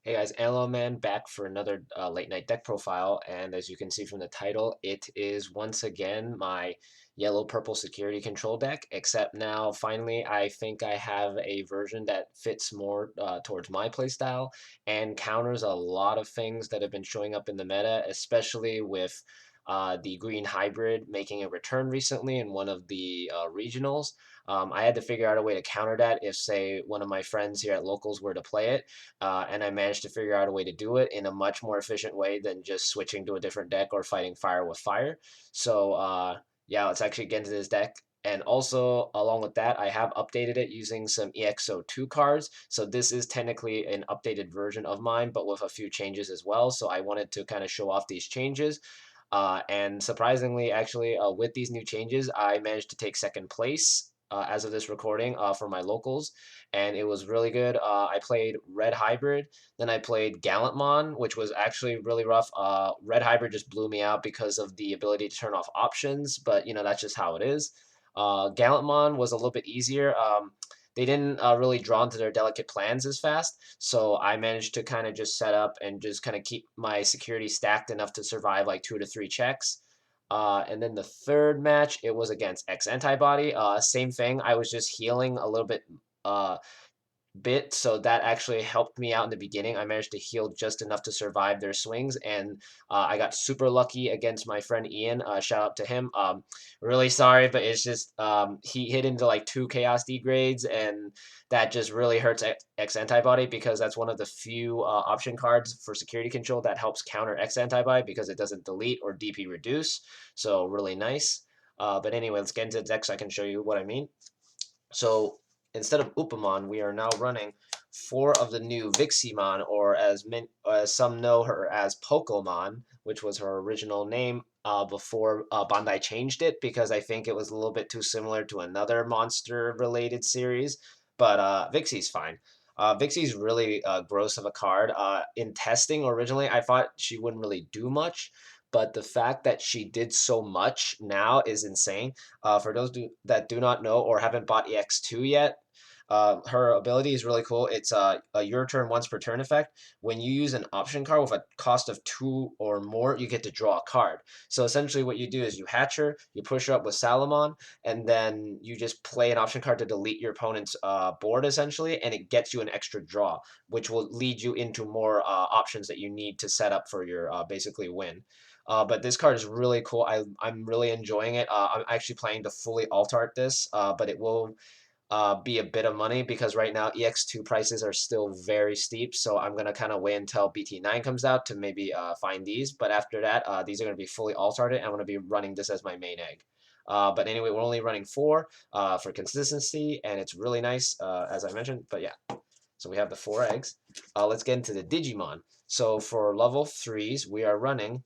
Hey guys, Aloe Man back for another late night deck profile, and as you can see from the title, it is once again my yellow purple security control deck, except now finally I think I have a version that fits more towards my playstyle and counters a lot of things that have been showing up in the meta, especially with the green hybrid making a return recently in one of the regionals. I had to figure out a way to counter that if, say, one of my friends here at locals were to play it, and I managed to figure out a way to do it in a much more efficient way than just switching to a different deck or fighting fire with fire. So yeah, let's actually get into this deck. And also, along with that, I have updated it using some EX02 cards. So this is technically an updated version of mine, but with a few changes as well. So I wanted to kind of show off these changes. And surprisingly, actually, with these new changes, I managed to take second place as of this recording for my locals, and it was really good. I played Red Hybrid, then I played Gallantmon, which was actually really rough. Red Hybrid just blew me out because of the ability to turn off options, but that's just how it is. Gallantmon was a little bit easier. They didn't really draw into their delicate plans as fast, so I managed to kind of just set up and just kind of keep my security stacked enough to survive like 2 to 3 checks. And then the third match, it was against X Antibody. Same thing. I was just healing a little uh, bit, so that actually helped me out in the beginning. I managed to heal just enough to survive their swings, and I got super lucky against my friend Ian. Shout out to him. Really sorry, but it's just he hit into like 2 Chaos degrades, and that just really hurts X Antibody because that's one of the few option cards for security control that helps counter X Antibody because it doesn't delete or DP reduce. So really nice. But anyway, let's get into the deck so I can show you what I mean. So instead of Upamon, we are now running 4 of the new Viximon, or as some know her as Pokemon, which was her original name before Bandai changed it because I think it was a little bit too similar to another monster-related series. But Vixie's fine. Vixie's really gross of a card. In testing originally, I thought she wouldn't really do much, but the fact that she did so much now is insane. For those that do not know or haven't bought EX2 yet, her ability is really cool. It's a your turn once per turn effect. When you use an option card with a cost of 2 or more, you get to draw a card. So essentially what you do is you hatch her, you push her up with Salamon, and then you just play an option card to delete your opponent's board essentially, and it gets you an extra draw, which will lead you into more options that you need to set up for your basically win. But this card is really cool. I'm really enjoying it. I'm actually planning to fully alt art this, but it will be a bit of money because right now EX2 prices are still very steep. So I'm going to kind of wait until BT9 comes out to maybe find these. But after that, these are going to be fully alt arted. I'm going to be running this as my main egg. But anyway, we're only running 4 for consistency, and it's really nice, as I mentioned. But yeah, so we have the 4 eggs. Let's get into the Digimon. So for level 3s, we are running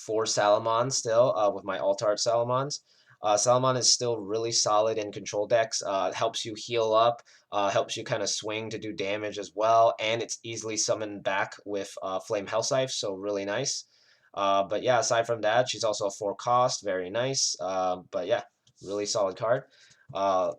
4 Salamon still with my Altart Salamons. Salamon is still really solid in control decks. Helps you heal up, helps you kind of swing to do damage as well, and it's easily summoned back with Flame Hellscythe, so really nice. But yeah, aside from that, she's also a 4 cost, very nice. But yeah, really solid card. Uh,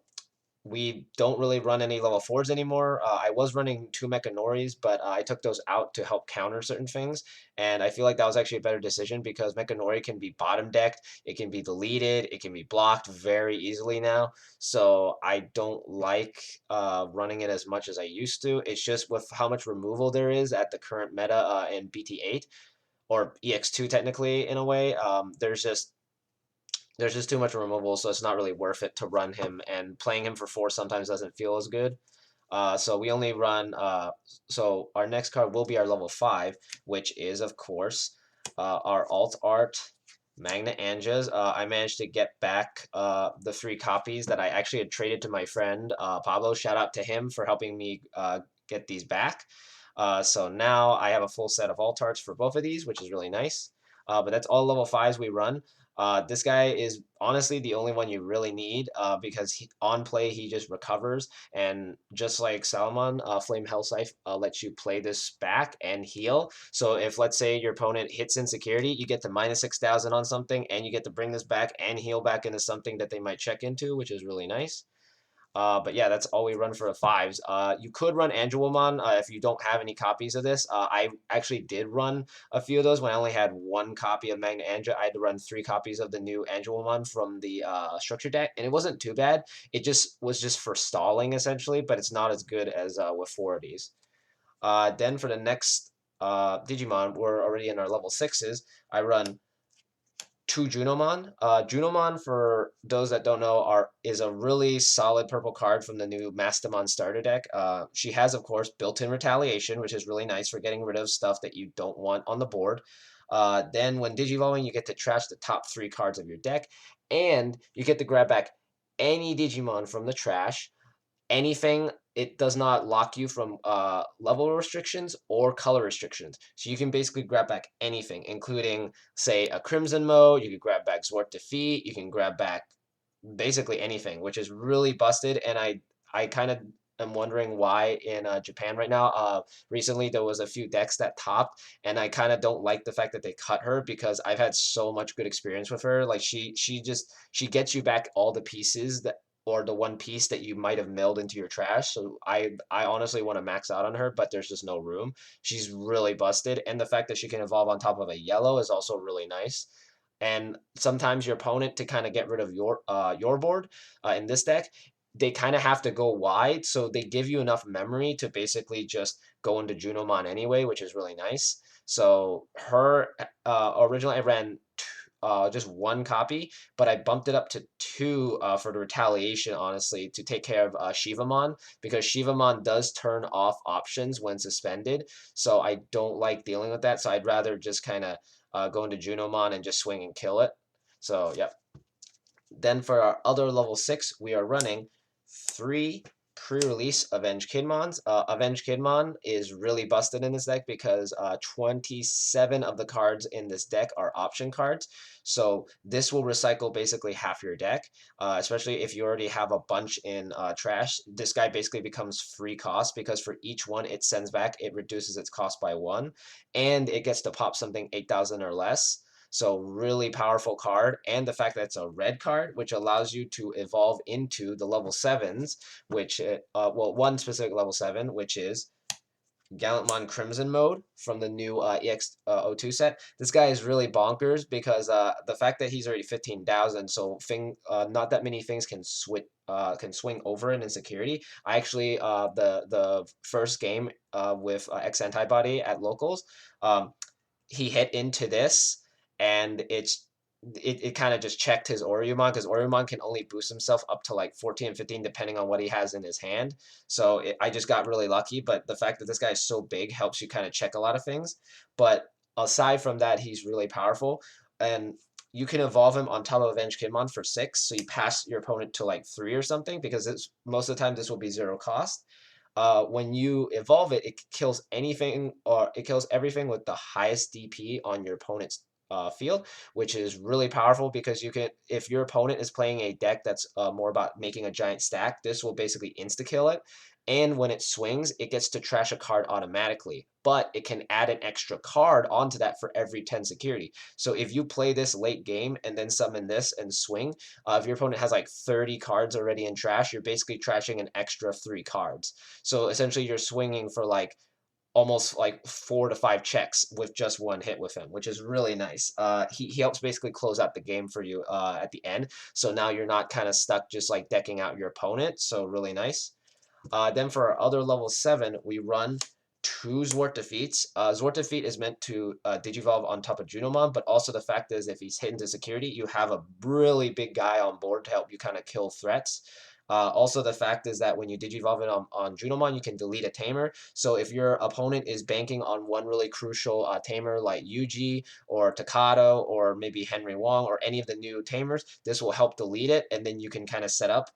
we don't really run any level 4s anymore. I was running 2 Mechanoris, but I took those out to help counter certain things, and I feel like that was actually a better decision because Mechanori can be bottom decked, it can be deleted, it can be blocked very easily now, so I don't like running it as much as I used to. It's just with how much removal there is at the current meta in BT8, or EX2 technically in a way, there's just too much removal, so it's not really worth it to run him, and playing him for 4 sometimes doesn't feel as good. So we only run, so our next card will be our level 5, which is, of course, our Alt Art Magna Anjas. I managed to get back the 3 copies that I actually had traded to my friend Pablo. Shout out to him for helping me get these back. So now I have a full set of Alt Arts for both of these, which is really nice. But that's all level 5s we run. This guy is honestly the only one you really need because on play he just recovers, and just like Salmon, Flame Hellscythe lets you play this back and heal. So if, let's say, your opponent hits insecurity, you get to minus 6,000 on something, and you get to bring this back and heal back into something that they might check into, which is really nice. But yeah, that's all we run for the fives. You could run Angelomon if you don't have any copies of this. I actually did run a few of those when I only had one copy of Magna Anja. I had to run 3 copies of the new Angelomon from the structure deck, and it wasn't too bad. It just was just for stalling essentially, but it's not as good as with 4 of these. Then for the next Digimon, we're already in our level sixes. I run 2 Junomon. Junomon, for those that don't know, is a really solid purple card from the new Mastamon starter deck. She has, of course, built-in retaliation, which is really nice for getting rid of stuff that you don't want on the board. Then when Digivolving, you get to trash the top 3 cards of your deck, and you get to grab back any Digimon from the trash. Anything, it does not lock you from level restrictions or color restrictions. So you can basically grab back anything, including, say, a Crimson mode. You could grab back Zwart Defeat. You can grab back basically anything, which is really busted. And I kind of am wondering why in Japan right now. Recently there was a few decks that topped, and I kind of don't like the fact that they cut her because I've had so much good experience with her. Like she gets you back all the pieces that or the one piece that you might have milled into your trash. So I honestly want to max out on her, but there's just no room. She's really busted, and the fact that she can evolve on top of a yellow is also really nice. And sometimes your opponent, to kind of get rid of your board in this deck, they kind of have to go wide, so they give you enough memory to basically just go into Junomon anyway, which is really nice. So her originally I ran just 1 copy, but I bumped it up to 2 for the retaliation, honestly, to take care of Shivamon, because Shivamon does turn off options when suspended, so I don't like dealing with that. So I'd rather just kind of go into Junomon and just swing and kill it. So, yep. Then for our other level 6, we are running 3 pre-release Avenged Kidmons. Avenged Kidmon is really busted in this deck because 27 of the cards in this deck are option cards. So this will recycle basically half your deck, especially if you already have a bunch in trash. This guy basically becomes free cost because for each one it sends back, it reduces its cost by 1, and it gets to pop something 8,000 or less. So really powerful card, and the fact that it's a red card, which allows you to evolve into the level 7s, which, well, one specific level 7, which is Gallantmon Crimson mode from the new EX02 set. This guy is really bonkers because the fact that he's already 15,000, so not that many things can swing over in insecurity. I actually the first game with X Antibody at locals, he hit into this, and it kind of just checked his Oriyomon, because Oriyomon can only boost himself up to like 14 and 15 depending on what he has in his hand. So I just got really lucky, but the fact that this guy is so big helps you kind of check a lot of things. But aside from that, he's really powerful, and you can evolve him on top of Avenged Kidmon for 6, so you pass your opponent to like 3 or something, because most of the time this will be 0 cost. When you evolve it, it kills anything, or it kills everything with the highest DP on your opponent's field, which is really powerful because you can, if your opponent is playing a deck that's more about making a giant stack, this will basically insta kill it. And when it swings, it gets to trash a card automatically, but it can add an extra card onto that for every 10 security. So if you play this late game and then summon this and swing, if your opponent has like 30 cards already in trash, you're basically trashing an extra 3 cards. So essentially, you're swinging for like almost like 4 to 5 checks with just 1 hit with him, which is really nice. He helps basically close out the game for you at the end. So now you're not kind of stuck just like decking out your opponent. So really nice. Then for our other level 7, we run 2 Zwart Defeats. Zwart Defeat is meant to Digivolve on top of Junomon, but also the fact is if he's hit into security, you have a really big guy on board to help you kind of kill threats. Also, the fact is that when you Digivolve it on Junomon, you can delete a tamer. So if your opponent is banking on one really crucial tamer like Yuji or Takato or maybe Henry Wong or any of the new tamers, this will help delete it, and then you can kind of set up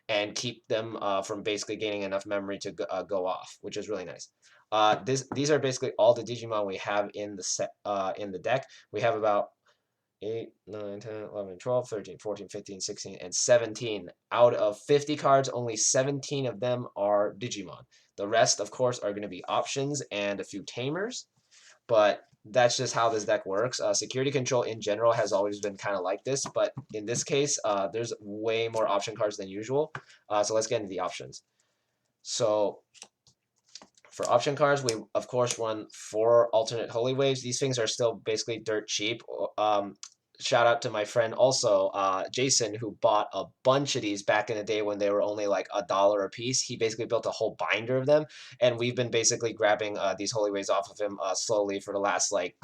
and keep them from basically gaining enough memory to go off, which is really nice. These are basically all the Digimon we have in the set in the deck. We have about 8, 9, 10, 11, 12, 13, 14, 15, 16, and 17. Out of 50 cards, only 17 of them are Digimon. The rest, of course, are going to be options and a few tamers. but that's just how this deck works. Security control in general has always been kind of like this, but in this case, there's way more option cards than usual. So let's get into the options. So for option cards, we of course run 4 alternate holy waves. These things are still basically dirt cheap. Shout out to my friend also, Jason, who bought a bunch of these back in the day when they were only like $1 a piece. He basically built a whole binder of them, and we've been basically grabbing these holy waves off of him slowly for the last like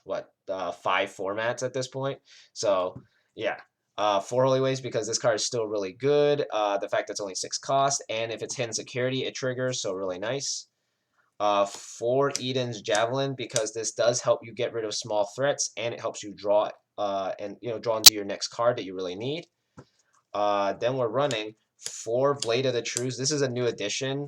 what 5 formats at this point. So yeah. 4 holy waves because this card is still really good. The fact that it's only 6 cost, and if it's hidden security, it triggers, so really nice. 4 Eden's Javelin because this does help you get rid of small threats and it helps you draw and draw into your next card that you really need. Then we're running 4 Blade of the Trues. This is a new addition.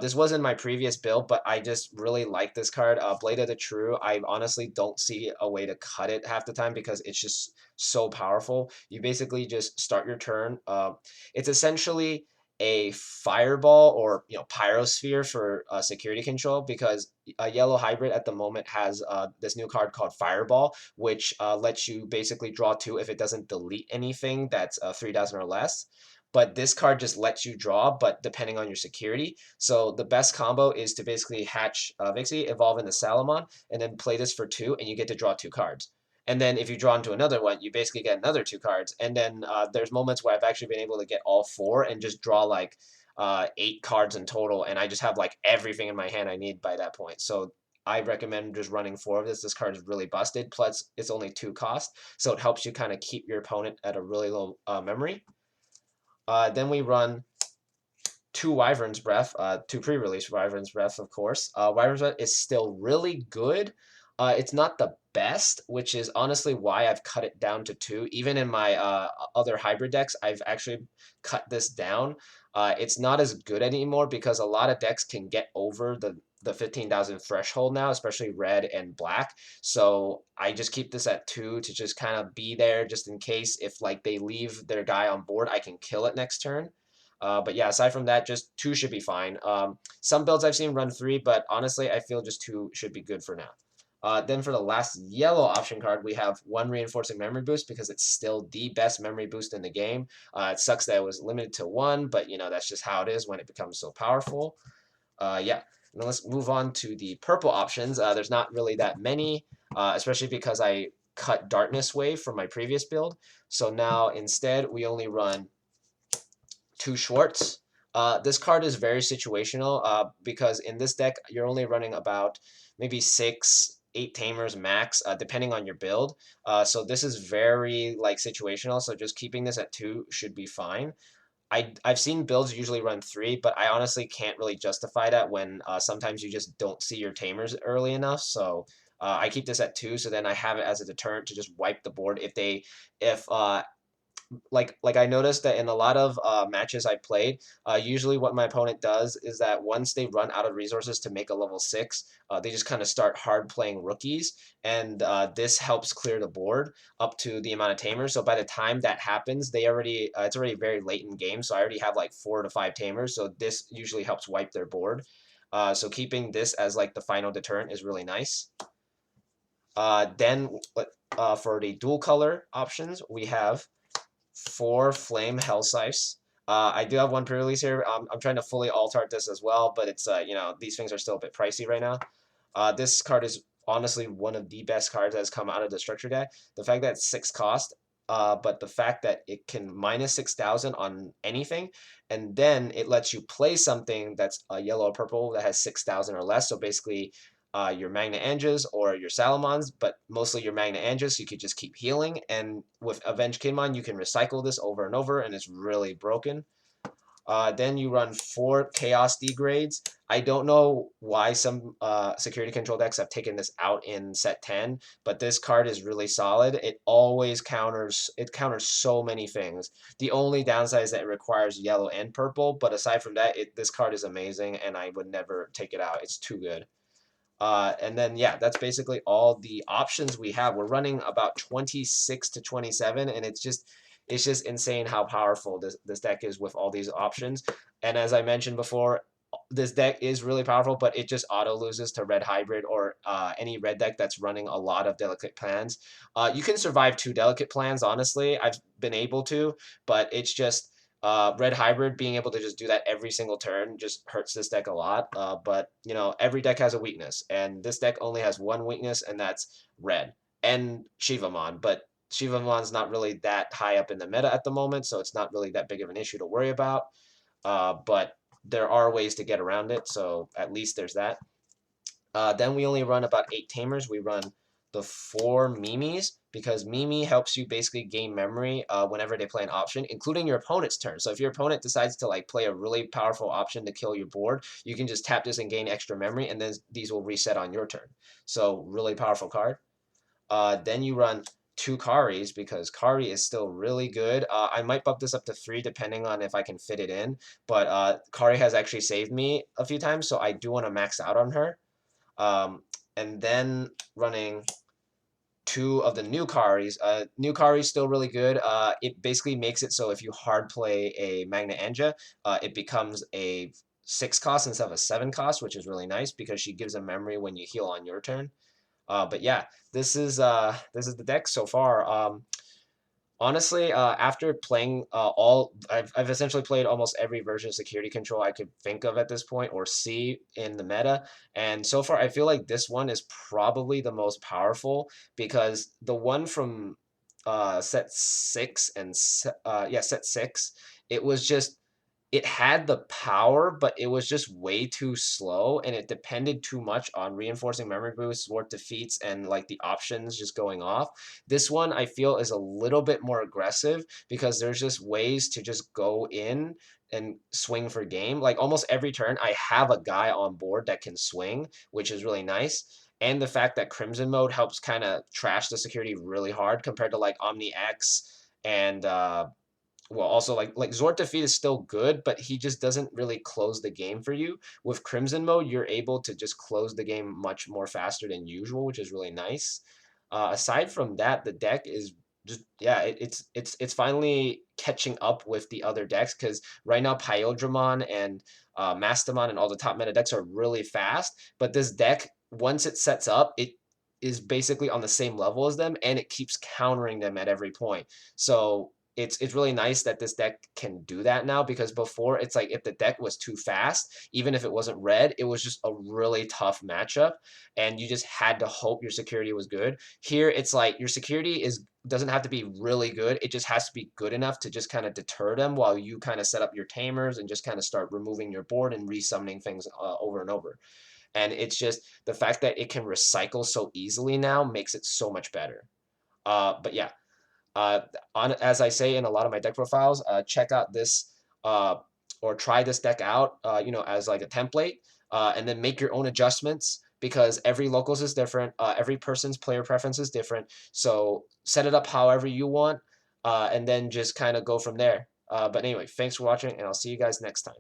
This wasn't my previous build, but I just really like this card. Blade of the True, I honestly don't see a way to cut it half the time because it's just so powerful. You basically just start your turn. It's essentially a fireball or pyrosphere for security control because a yellow hybrid at the moment has this new card called Fireball, which lets you basically draw 2 if it doesn't delete anything that's 3,000 or less. But this card just lets you draw, but depending on your security. So the best combo is to basically hatch Vixie, evolve into Salamon, and then play this for 2, and you get to draw 2 cards. And then if you draw into another one, you basically get another 2 cards. And then there's moments where I've actually been able to get all 4 and just draw like 8 cards in total, and I just have like everything in my hand I need by that point. So I recommend just running 4 of this. This card is really busted. Plus, it's only 2 cost, so it helps you kind of keep your opponent at a really low memory. Then we run 2 Wyvern's Breath, 2 pre-release Wyvern's Breath, of course. Wyvern's Breath is still really good. It's not the best, which is honestly why I've cut it down to 2. Even in my other hybrid decks, I've actually cut this down. It's not as good anymore because a lot of decks can get over the 15,000 threshold now, especially red and black. So I just keep this at 2 to just kind of be there just in case if like they leave their guy on board, I can kill it next turn. But yeah, aside from that, just 2 should be fine. Some builds I've seen run 3, but honestly, I feel just 2 should be good for now. Then for the last yellow option card, we have 1 Reinforcing Memory Boost because it's still the best memory boost in the game. It sucks that it was limited to 1, but that's just how it is when it becomes so powerful. Yeah, now let's move on to the purple options. There's not really that many, especially because I cut Darkness Wave from my previous build. So now instead, we only run 2 Schwartz. This card is very situational because in this deck, you're only running about maybe 6, 8 Tamers max, depending on your build. So this is very like situational, so just keeping this at 2 should be fine. I've seen builds usually run 3, but I honestly can't really justify that when sometimes you just don't see your Tamers early enough. So I keep this at 2, so then I have it as a deterrent to just wipe the board if like I noticed that in a lot of matches I played, usually what my opponent does is that once they run out of resources to make a level 6, they just kind of start hard playing rookies, and this helps clear the board up to the amount of tamers. So by the time that happens, it's already very late in game, so I already have like 4 to 5 tamers. So this usually helps wipe their board. So keeping this as like the final deterrent is really nice. Then for the dual color options, we have 4 Flame Hellscythes. I do have 1 pre-release here. I'm trying to fully alt-art this as well, but it's these things are still a bit pricey right now. This card is honestly one of the best cards that has come out of the structure deck. The fact that it's 6 cost, but the fact that it can minus 6,000 on anything, and then it lets you play something that's a yellow or purple that has 6,000 or less. So basically, your Magna Anges or your Salamons, but mostly your Magna Anges, so you could just keep healing. And with Avenged Kidmon, you can recycle this over and over, and it's really broken. Then you run 4 Chaos Degrades. I don't know why some security control decks have taken this out in set 10, but this card is really solid. It always counters so many things. The only downside is that it requires yellow and purple, but aside from that, this card is amazing, and I would never take it out. It's too good. And then yeah, that's basically all the options we have. We're running about 26 to 27, and it's just insane how powerful this deck is with all these options. And as I mentioned before, this deck is really powerful, but it just auto loses to red hybrid or any red deck that's running a lot of delicate plans. You can survive 2 delicate plans, honestly. I've been able to, but it's just red hybrid being able to just do that every single turn just hurts this deck a lot. But you know, every deck has a weakness, and this deck only has one weakness, and that's red and Shivamon. But Shivamon's not really that high up in the meta at the moment, so it's not really that big of an issue to worry about. But there are ways to get around it, so at least there's that. Then we only run about 8 tamers. We run the 4 Mimis because Mimi helps you basically gain memory whenever they play an option, including your opponent's turn. So if your opponent decides to like play a really powerful option to kill your board, you can just tap this and gain extra memory, and then these will reset on your turn. So really powerful card. Then you run 2 Karis because Kari is still really good. I might bump this up to 3 depending on if I can fit it in. But Kari has actually saved me a few times, so I do want to max out on her. And then running 2 of the new Karis. New Kari is still really good. It basically makes it so if you hard play a Magna Anja, it becomes a 6 cost instead of a 7 cost, which is really nice because she gives a memory when you heal on your turn. But yeah, this is the deck so far. Honestly, after playing I've essentially played almost every version of security control I could think of at this point or see in the meta, and so far I feel like this one is probably the most powerful because the one from set 6 and set 6, it was just it had the power, but it was just way too slow, and it depended too much on reinforcing memory boosts, ward defeats, and like the options just going off. This one I feel is a little bit more aggressive because there's just ways to just go in and swing for game. Like almost every turn, I have a guy on board that can swing, which is really nice. And the fact that Crimson mode helps kind of trash the security really hard compared to like Omni X and well, also like Zord defeat is still good, but he just doesn't really close the game for you. With Crimson mode, you're able to just close the game much more faster than usual, which is really nice. Aside from that, the deck is just yeah, it's finally catching up with the other decks because right now Pyodramon and Mastamon and all the top meta decks are really fast, but this deck once it sets up, it is basically on the same level as them, and it keeps countering them at every point. So it's really nice that this deck can do that now because before it's like if the deck was too fast, even if it wasn't red, it was just a really tough matchup and you just had to hope your security was good. Here it's like your security is doesn't have to be really good. It just has to be good enough to just kind of deter them while you kind of set up your tamers and just kind of start removing your board and resummoning things over and over. And it's just the fact that it can recycle so easily now makes it so much better. But yeah, uh, as I say in a lot of my deck profiles, check out this or try this deck out, you know, as like a template, and then make your own adjustments because every locals is different. Every person's player preference is different. So set it up however you want, and then just kind of go from there. But anyway, thanks for watching, and I'll see you guys next time.